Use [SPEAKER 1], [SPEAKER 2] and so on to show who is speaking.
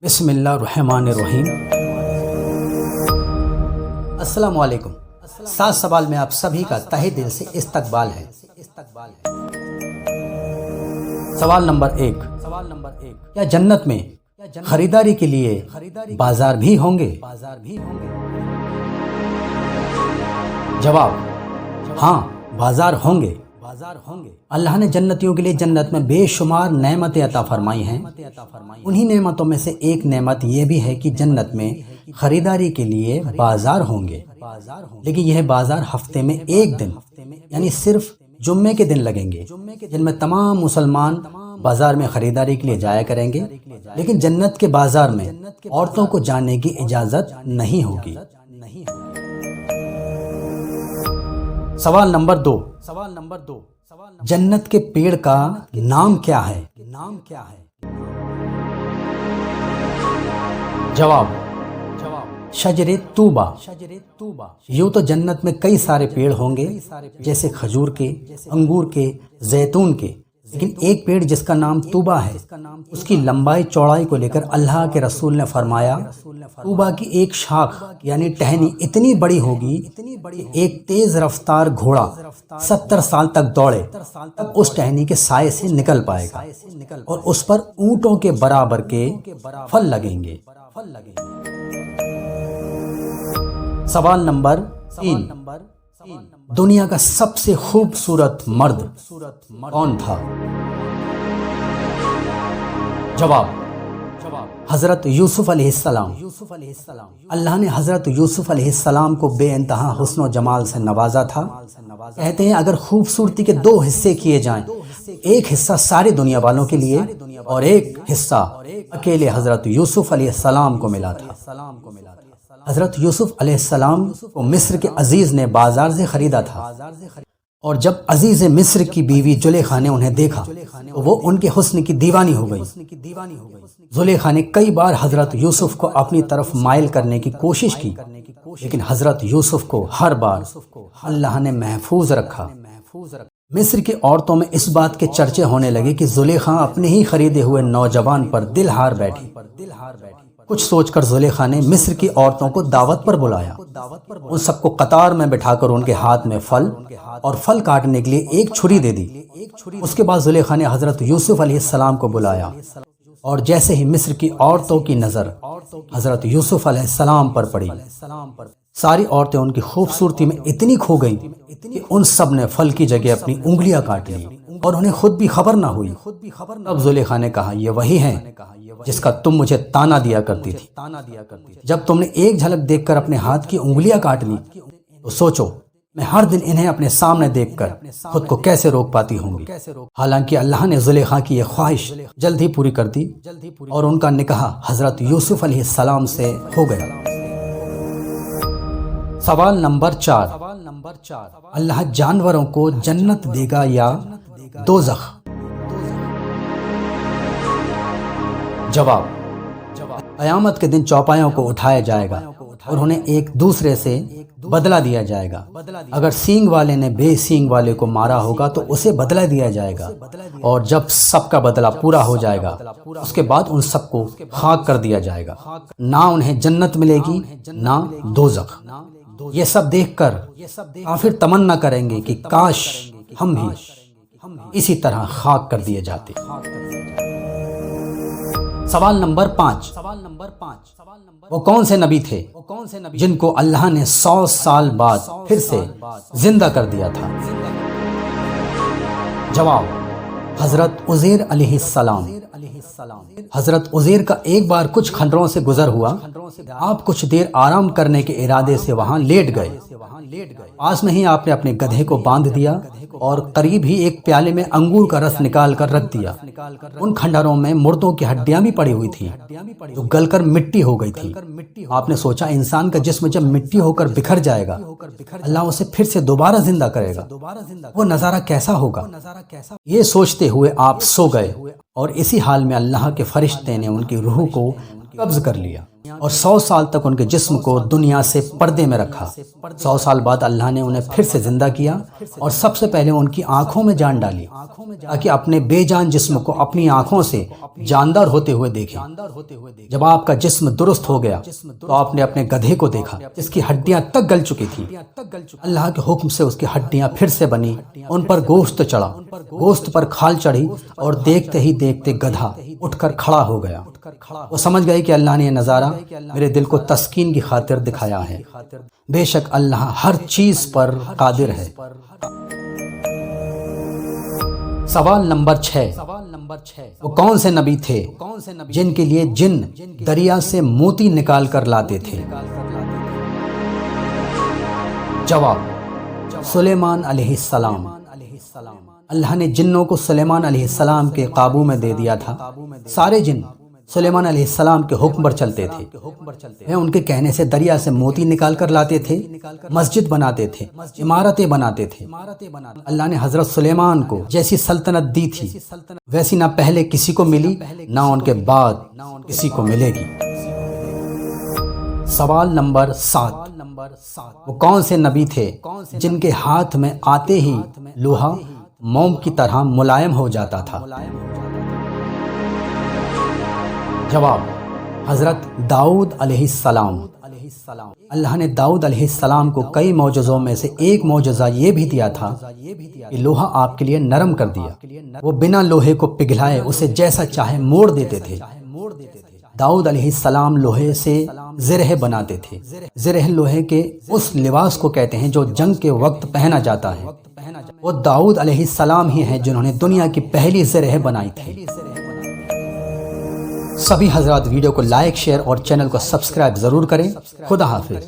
[SPEAKER 1] بسم اللہ الرحمن الرحیم۔ السلام علیکم۔ 7 سوال میں آپ سبھی کا تہہ دل سے استقبال ہے۔ سوال نمبر 1، کیا جنت میں خریداری کے لیے بازار بھی ہوں گے؟ جواب: ہاں، بازار ہوں گے۔ اللہ نے جنتیوں کے لیے جنت میں بے شمار نعمتیں عطا فرمائی ہیں۔ انہی نعمتوں میں سے ایک نعمت یہ بھی ہے کہ جنت میں خریداری کے لیے بازار ہوں گے، لیکن یہ بازار ہفتے میں ایک دن یعنی صرف جمعے کے دن لگیں گے، جن میں تمام مسلمان بازار میں خریداری کے لیے جایا کریں گے، لیکن جنت کے بازار میں عورتوں کو جانے کی اجازت نہیں ہوگی۔ سوال نمبر 2، جنت کے پیڑ کا نام کیا ہے؟ جواب: شجر طوبہ۔ یوں تو جنت میں کئی سارے پیڑ ہوں گے، جیسے کھجور کے، انگور کے، زیتون کے، لیکن ایک پیڑ جس کا نام طوبہ ہے، اس کی لمبائی چوڑائی کو لے کر اللہ کے رسول نے فرمایا، طوبہ کی ایک شاخ یعنی ٹہنی اتنی بڑی ہوگی کہ ایک تیز رفتار گھوڑا 70 سال تک دوڑے تب اس ٹہنی کے سائے سے نکل پائے گا، اور اس پر اونٹوں کے برابر کے پھل لگیں گے۔ سوال نمبر 3، دنیا کا سب سے خوبصورت مرد کون تھا؟ جواب: حضرت یوسف علیہ السلام۔ اللہ نے حضرت یوسف علیہ السلام کو بے انتہا حسن و جمال سے نوازا تھا۔ کہتے ہیں اگر خوبصورتی کے 2 حصے کیے جائیں، ایک حصہ ساری دنیا والوں کے لیے اور ایک حصہ اکیلے حضرت یوسف علیہ السلام کو ملا تھا۔ حضرت یوسف علیہ السلام کو مصر کے عزیز نے بازار سے خریدا تھا، اور جب عزیز مصر کی بیوی زلیخا نے انہیں دیکھا تو وہ ان کے حسن کی دیوانی ہو گئی۔ زلیخا نے کئی بار حضرت یوسف کو اپنی طرف مائل کرنے کی کوشش کی، لیکن حضرت یوسف کو ہر بار اللہ نے محفوظ رکھا۔ مصر کی عورتوں میں اس بات کے چرچے ہونے لگے کہ زلیخا اپنے ہی خریدے ہوئے نوجوان پر دل ہار بیٹھی۔ کچھ سوچ کر زلیخا نے مصر کی عورتوں کو دعوت پر بلایا، ان سب کو قطار میں بٹھا کر ان کے ہاتھ میں پھل اور پھل کاٹنے کے لیے ایک چھری دے دی۔ اس کے بعد زلیخا نے حضرت یوسف علیہ السلام کو بلایا، اور جیسے ہی مصر کی عورتوں کی نظر حضرت یوسف علیہ السلام پر پڑی، ساری عورتیں ان کی خوبصورتی میں اتنی کھو گئیں کہ ان سب نے پھل کی جگہ اپنی انگلیاں کاٹ لی، اور انہیں خود بھی خبر نہ ہوئی۔ اب زلیخا نے کہا، یہ وہی ہیں جس کا تم مجھے تانا دیا کرتی تھی۔ جب تم نے ایک جھلک دیکھ کر اپنے ہاتھ کی انگلیاں کاٹ لی تو سوچو میں ہر دن انہیں اپنے سامنے دیکھ کر خود کو کیسے روک پاتی ہوں گی۔ حالانکہ اللہ نے زلیخا کی یہ خواہش جلد ہی پوری کر دی، اور ان کا نکاح حضرت یوسف علیہ السلام سے ہو گیا۔ سوال نمبر 4، اللہ جانوروں کو جنت دے گا یا دوزخ؟ جواب: قیامت کے دن چوپایوں کو اٹھایا جائے گا اور انہیں ایک دوسرے سے بدلہ دیا جائے گا۔ اگر سینگ والے نے بے سینگ والے کو مارا ہوگا تو اسے بدلہ دیا جائے گا، اور جب سب کا بدلہ پورا ہو جائے گا اس کے بعد ان سب کو خاک کر دیا جائے گا، نہ انہیں جنت ملے گی نہ دوزخ۔ یہ سب دیکھ کر کافر تمنا کریں گے کہ کاش ہم بھی اسی طرح خاک کر دیے جاتے۔ سوال نمبر 5، وہ کون سے نبی تھے جن کو اللہ نے 100 سال بعد پھر سے زندہ کر دیا تھا؟ جواب: حضرت عزیر علیہ السلام۔ حضرت عزیر کا ایک بار کچھ کھنڈروں سے گزر ہوا، آپ کچھ دیر آرام کرنے کے ارادے سے وہاں لیٹ گئے۔ پاس میں ہی آپ نے اپنے گدھے کو باندھ دیا اور قریب ہی ایک پیالے میں انگور کا رس نکال کر رکھ دیا۔ ان کھنڈروں میں مردوں کی ہڈیاں بھی پڑی ہوئی تھیں جو گل کر مٹی ہو گئی تھی۔ آپ نے سوچا انسان کا جسم جب مٹی ہو کر بکھر جائے گا اللہ اسے پھر سے دوبارہ زندہ کرے گا، وہ نظارہ کیسا ہوگا؟ یہ سوچتے ہوئے آپ سو گئے، اور اسی حال میں اللہ کے فرشتے نے ان کی روح کو قبض کر لیا اور 100 سال تک ان کے جسم کو دنیا سے پردے میں رکھا۔ 100 سال بعد اللہ نے انہیں پھر سے زندہ کیا اور سب سے پہلے ان کی آنکھوں میں جان ڈالی تاکہ اپنے بے جان جسم کو اپنی آنکھوں سے جاندار ہوتے ہوئے دیکھیں۔ جب آپ کا جسم درست ہو گیا تو آپ نے اپنے گدھے کو دیکھا جس کی ہڈیاں تک گل چکی تھیں۔ اللہ کے حکم سے اس کی ہڈیاں پھر سے بنی، ان پر گوشت چڑھا، گوشت پر کھال چڑھی اور دیکھتے ہی دیکھتے گدھا اٹھ کر کھڑا ہو گیا۔ وہ سمجھ گئے کہ اللہ نے یہ نظارہ میرے دل کو تسکین کی خاطر دکھایا ہے۔ بے شک اللہ ہر چیز پر قادر ہے۔ سوال نمبر 6، وہ کون سے نبی تھے جن کے لیے جن دریا سے موتی نکال کر لاتے تھے؟ جواب، سلیمان علیہ السلام۔ اللہ نے جنوں کو سلیمان علیہ السلام کے قابو میں دے دیا تھا۔ سارے جن سلیمان علیہ السلام کے حکم پر چلتے تھے۔ وہ ان کے کہنے سے دریا سے موتی نکال کر لاتے تھے، مسجد بناتے تھے، عمارتیں بناتے تھے۔ اللہ نے حضرت سلیمان کو جیسی سلطنت دی تھی ویسی نہ پہلے کسی کو ملی نہ ان کے بعد کسی کو ملے گی۔ سوال نمبر 7، وہ کون سے نبی تھے جن کے ہاتھ میں آتے ہی لوہا موم کی طرح ملائم ہو جاتا تھا؟ جواب، حضرت داؤد علیہ السلام۔ اللہ نے داؤد علیہ السلام کو کئی معجزوں میں سے ایک معجزہ یہ بھی دیا تھا کہ لوہا آپ کے لیے نرم کر دیا۔ وہ بنا لوہے کو پگھلائے اسے جیسا چاہے موڑ دیتے تھے۔ داؤد علیہ السلام لوہے سے زرہ بناتے تھے۔ زرہ لوہے کے اس لباس کو کہتے ہیں جو جنگ کے وقت پہنا جاتا ہے۔ وہ داؤد علیہ السلام ہی ہیں جنہوں نے دنیا کی پہلی زرہ بنائی تھی۔ سبھی حضرات ویڈیو کو لائک، شیئر اور چینل کو سبسکرائب ضرور کریں۔ خدا حافظ۔